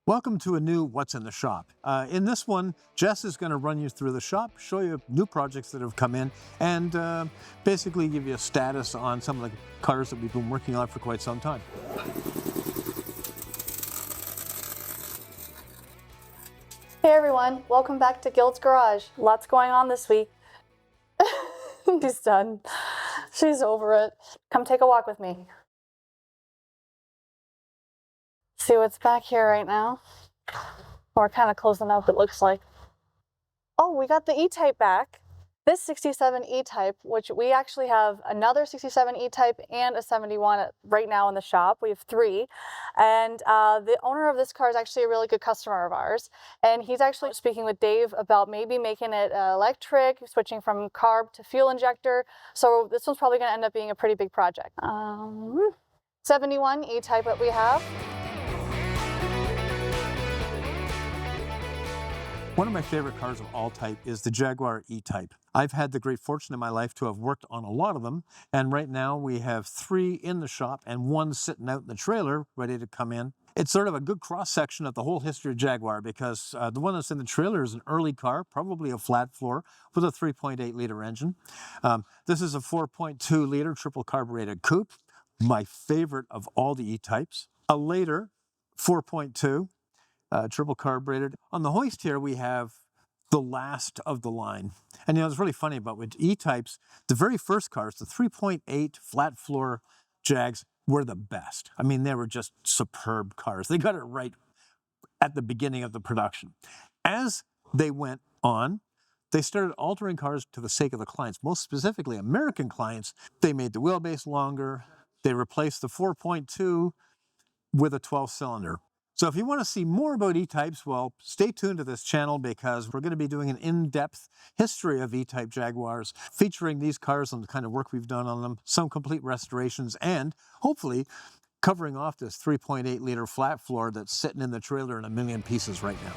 Welcome to a new What's in the Shop. In this one, Jess is going to run you through the shop, show you new projects that have come in, and basically give you a status on some of the cars that we've been working on for quite some time. Hey everyone, welcome back to Guild's Garage. Lots going on this week. She's done. She's over it. Come take a walk with me. See what's back here right now? We're kind of closing up, it looks like. Oh, we got the E-Type back. This 67 E-Type, which we actually have another 67 E-Type and a 71 right now in the shop. We have three. And the owner of this car is actually a really good customer of ours. And he's actually speaking with Dave about maybe making it electric, switching from carb to fuel injector. So this one's probably going to end up being a pretty big project. 71 E-Type that we have. One of my favorite cars of all type is the Jaguar E-Type. I've had the great fortune in my life to have worked on a lot of them, and right now we have three in the shop and one sitting out in the trailer ready to come in. It's sort of a good cross-section of the whole history of Jaguar because the one that's in the trailer is an early car, probably a flat floor, with a 3.8-liter engine. This is a 4.2-liter triple carbureted coupe, my favorite of all the E-Types. A later 4.2. Triple carbureted. On the hoist here, we have the last of the line. And it's really funny about with E-Types, the very first cars, the 3.8 flat floor Jags, were the best. I mean, they were just superb cars. They got it right at the beginning of the production. As they went on, they started altering cars to the sake of the clients, most specifically American clients. They made the wheelbase longer. They replaced the 4.2 with a 12-cylinder. So if you want to see more about E-Types, well, stay tuned to this channel because we're going to be doing an in-depth history of E-Type Jaguars, featuring these cars and the kind of work we've done on them, some complete restorations, and hopefully covering off this 3.8-liter flat floor that's sitting in the trailer in a million pieces right now.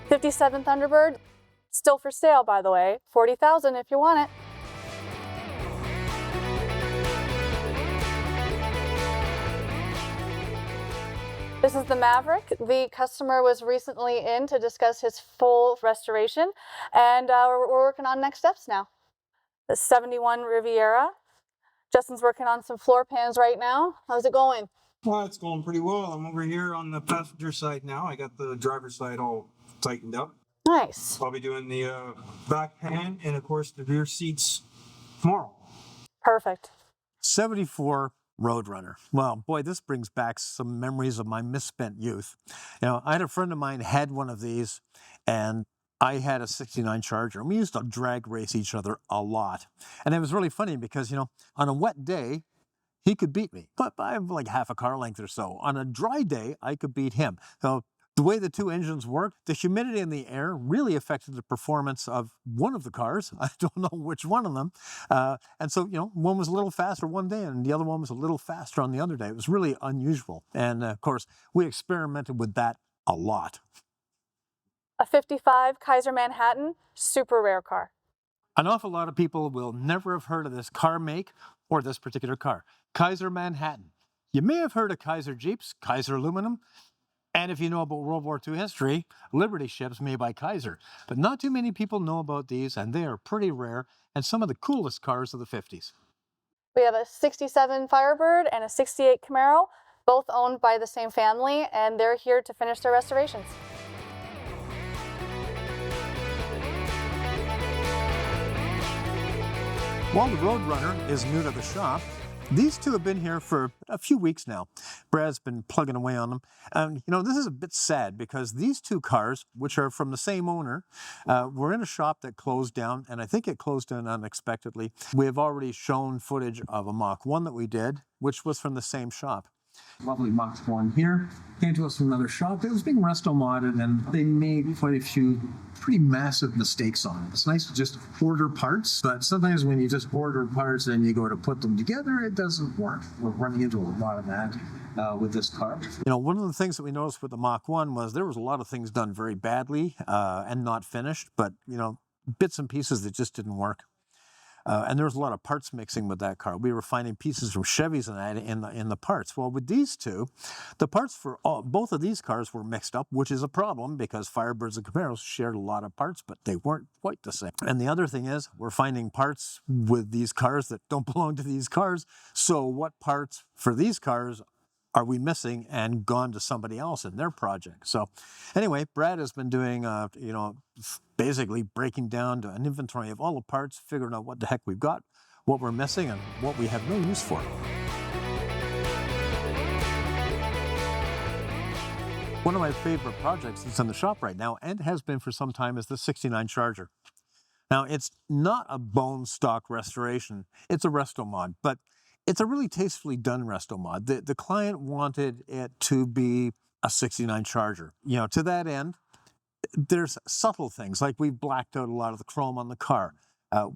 '57 Thunderbird, still for sale, by the way. $40,000 if you want it. This is the Maverick. The customer was recently in to discuss his full restoration, and we're working on next steps now. The 71 Riviera. Justin's working on some floor pans right now. How's it going? Well, it's going pretty well. I'm over here on the passenger side now. I got the driver's side all tightened up. Nice. I'll be doing the back pan and, of course, the rear seats tomorrow. Perfect. 74 Roadrunner. Well, boy, this brings back some memories of my misspent youth. I had a friend of mine had one of these, and I had a 69 Charger, and we used to drag race each other a lot. And it was really funny because, on a wet day, he could beat me, but by like half a car length or so. On a dry day, I could beat him. So the way the two engines worked, the humidity in the air really affected the performance of one of the cars. I don't know which one of them. And so, one was a little faster one day and the other one was a little faster on the other day. It was really unusual. And of course, we experimented with that a lot. A 55 Kaiser Manhattan, super rare car. An awful lot of people will never have heard of this car make or this particular car. Kaiser Manhattan. You may have heard of Kaiser Jeeps, Kaiser Aluminum, and if you know about World War II history, Liberty ships made by Kaiser. But not too many people know about these, and they are pretty rare and some of the coolest cars of the 50s. We have a 67 Firebird and a 68 Camaro, both owned by the same family, and they're here to finish their restorations. While the Roadrunner is new to the shop, these two have been here for a few weeks now. Brad's been plugging away on them. And, this is a bit sad because these two cars, which are from the same owner, were in a shop that closed down, and I think it closed down unexpectedly. We have already shown footage of a Mach 1 that we did, which was from the same shop. Lovely Mach 1 here. Came to us from another shop. It was being resto-modded, and they made quite a few pretty massive mistakes on it. It's nice to just order parts, but sometimes when you just order parts and you go to put them together, it doesn't work. We're running into a lot of that with this car. You know, one of the things that we noticed with the Mach 1 was there was a lot of things done very badly and not finished, but, you know, bits and pieces that just didn't work. And there was a lot of parts mixing with that car. We were finding pieces from Chevys and that in the parts. Well, with these two, the parts for both of these cars were mixed up, which is a problem because Firebirds and Camaros shared a lot of parts, but they weren't quite the same. And the other thing is, we're finding parts with these cars that don't belong to these cars. So what parts for these cars are we missing and gone to somebody else in their project? So anyway, Brad has been doing, you know, basically breaking down to an inventory of all the parts, figuring out what the heck we've got, what we're missing, and what we have no use for. One of my favorite projects that's in the shop right now, and has been for some time, is the 69 Charger. Now, it's not a bone stock restoration, it's a resto-mod, but it's a really tastefully done resto-mod. The client wanted it to be a 69 Charger. You know, to that end, there's subtle things, like we've blacked out a lot of the chrome on the car.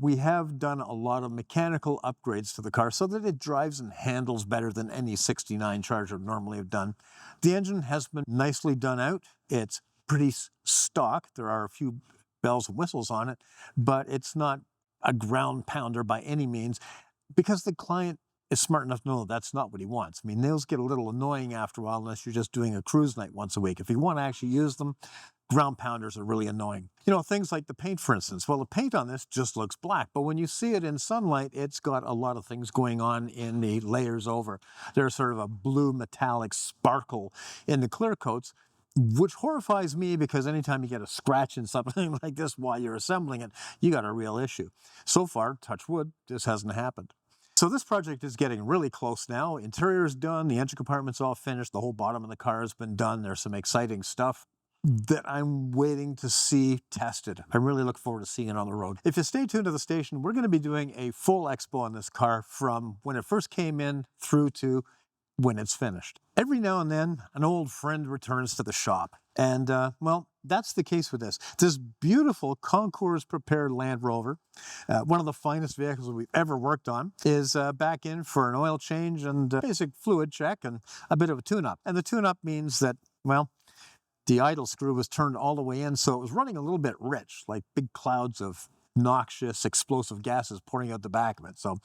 We have done a lot of mechanical upgrades to the car so that it drives and handles better than any 69 Charger would normally have done. The engine has been nicely done out. It's pretty stock. There are a few bells and whistles on it, but it's not a ground pounder by any means, because the client is smart enough to know that's not what he wants. I mean, those get a little annoying after a while unless you're just doing a cruise night once a week. If you want to actually use them, ground pounders are really annoying. You know, things like the paint, for instance. Well, the paint on this just looks black, but when you see it in sunlight, it's got a lot of things going on in the layers over. There's sort of a blue metallic sparkle in the clear coats, which horrifies me because anytime you get a scratch in something like this while you're assembling it, you got a real issue. So far, touch wood, this hasn't happened. So this project is getting really close now. Interior is done, the engine compartment's all finished, the whole bottom of the car has been done. There's some exciting stuff that I'm waiting to see tested. I really look forward to seeing it on the road. If you stay tuned to the station, we're going to be doing a full expo on this car from when it first came in through to when it's finished. Every now and then, an old friend returns to the shop. And, well, that's the case with this. This beautiful concours-prepared Land Rover, one of the finest vehicles we've ever worked on, is back in for an oil change and basic fluid check and a bit of a tune-up. And the tune-up means that, well, the idle screw was turned all the way in, so it was running a little bit rich, like big clouds of noxious, explosive gases pouring out the back of it. So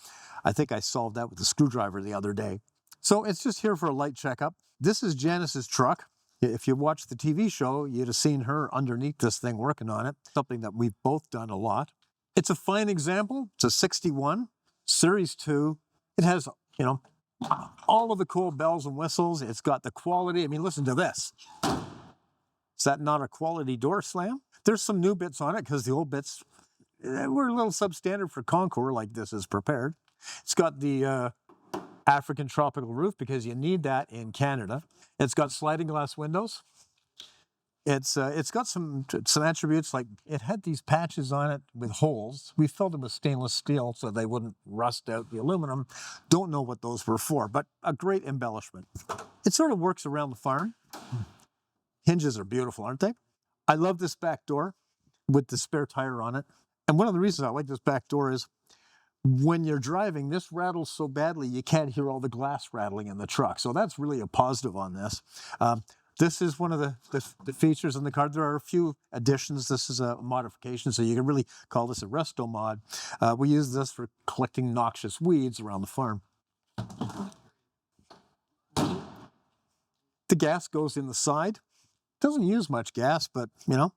I think I solved that with the screwdriver the other day. So it's just here for a light checkup. This is Janice's truck. If you watched the TV show, you'd have seen her underneath this thing working on it, something that we've both done a lot. It's a fine example. It's a 61, Series 2. It has, you know, all of the cool bells and whistles. It's got the quality. I mean, listen to this. Is that not a quality door slam? There's some new bits on it because the old bits were a little substandard for Concours like this is prepared. It's got the African tropical roof because you need that in Canada. It's got sliding glass windows. It's got some attributes, like it had these patches on it with holes. We filled them with stainless steel so they wouldn't rust out the aluminum. Don't know what those were for, but a great embellishment. It sort of works around the farm. Hinges are beautiful, aren't they? I love this back door with the spare tire on it. And one of the reasons I like this back door is when you're driving, this rattles so badly you can't hear all the glass rattling in the truck. So that's really a positive on this. This is one of the features in the car. There are a few additions. This is a modification, so you can really call this a resto-mod. We use this for collecting noxious weeds around the farm. The gas goes in the side. Doesn't use much gas, but, you know,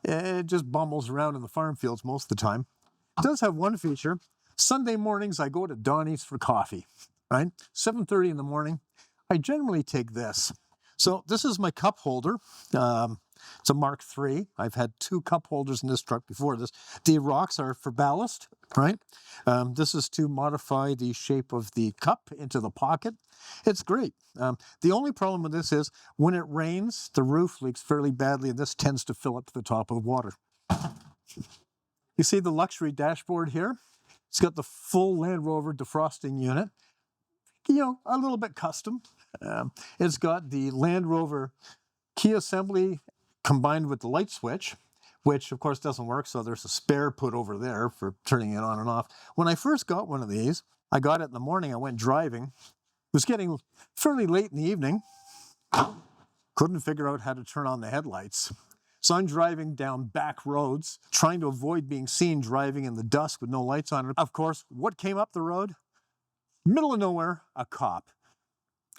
it just bumbles around in the farm fields most of the time. It does have one feature. Sunday mornings, I go to Donnie's for coffee, right? 7:30 in the morning. I generally take this. So this is my cup holder. It's a Mark III. I've had 2 cup holders in this truck before this. The rocks are for ballast, right? This is to modify the shape of the cup into the pocket. It's great. The only problem with this is when it rains, the roof leaks fairly badly, and this tends to fill up to the top of the water. You see the luxury dashboard here? It's got the full Land Rover defrosting unit. You know, a little bit custom. It's got the Land Rover key assembly combined with the light switch, which of course doesn't work, so there's a spare put over there for turning it on and off. When I first got one of these, I got it in the morning, I went driving. It was getting fairly late in the evening. Couldn't figure out how to turn on the headlights. So I'm driving down back roads, trying to avoid being seen driving in the dusk with no lights on. Of course, what came up the road? Middle of nowhere, a cop.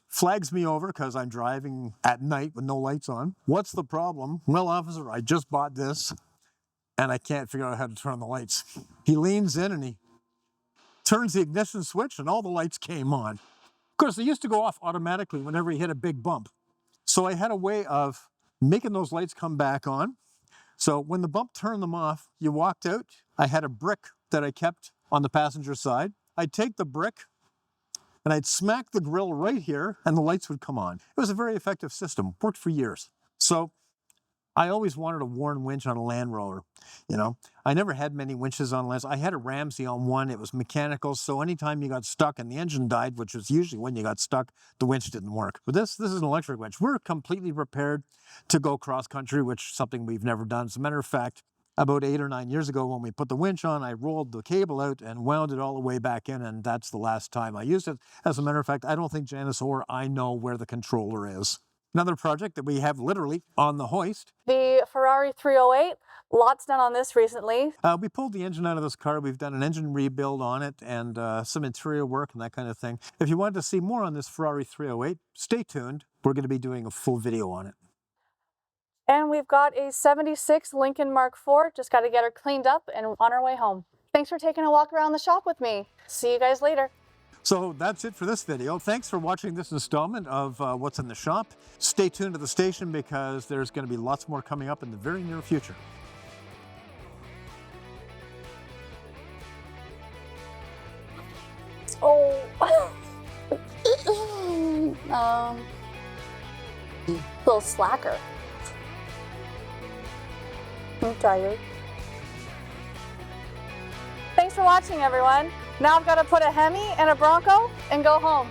Flags me over because I'm driving at night with no lights on. What's the problem? Well, officer, I just bought this and I can't figure out how to turn on the lights. He leans in and he turns the ignition switch and all the lights came on. Of course, they used to go off automatically whenever he hit a big bump. So I had a way of making those lights come back on. So when the bump turned them off, you walked out. I had a brick that I kept on the passenger side. I'd take the brick and I'd smack the grill right here and the lights would come on. It was a very effective system, worked for years. So I always wanted a Warn winch on a Land Rover. You know, I never had many winches on Land. I had a Ramsey on one, it was mechanical, so anytime you got stuck and the engine died, which was usually when you got stuck, the winch didn't work. But this is an electric winch. We're completely prepared to go cross country, which is something we've never done. As a matter of fact, about 8 or 9 years ago when we put the winch on, I rolled the cable out and wound it all the way back in, and that's the last time I used it. As a matter of fact, I don't think Janice or I know where the controller is. Another project that we have literally on the hoist. The Ferrari 308, lots done on this recently. We pulled the engine out of this car. We've done an engine rebuild on it and some interior work and that kind of thing. If you wanted to see more on this Ferrari 308, stay tuned. We're going to be doing a full video on it. And we've got a 76 Lincoln Mark IV. Just got to get her cleaned up and on our way home. Thanks for taking a walk around the shop with me. See you guys later. So that's it for this video. Thanks for watching this installment of What's in the Shop. Stay tuned to the station because there's going to be lots more coming up in the very near future. Oh. Little slacker. I'm tired. Thanks for watching, everyone. Now I've got to put a Hemi and a Bronco and go home.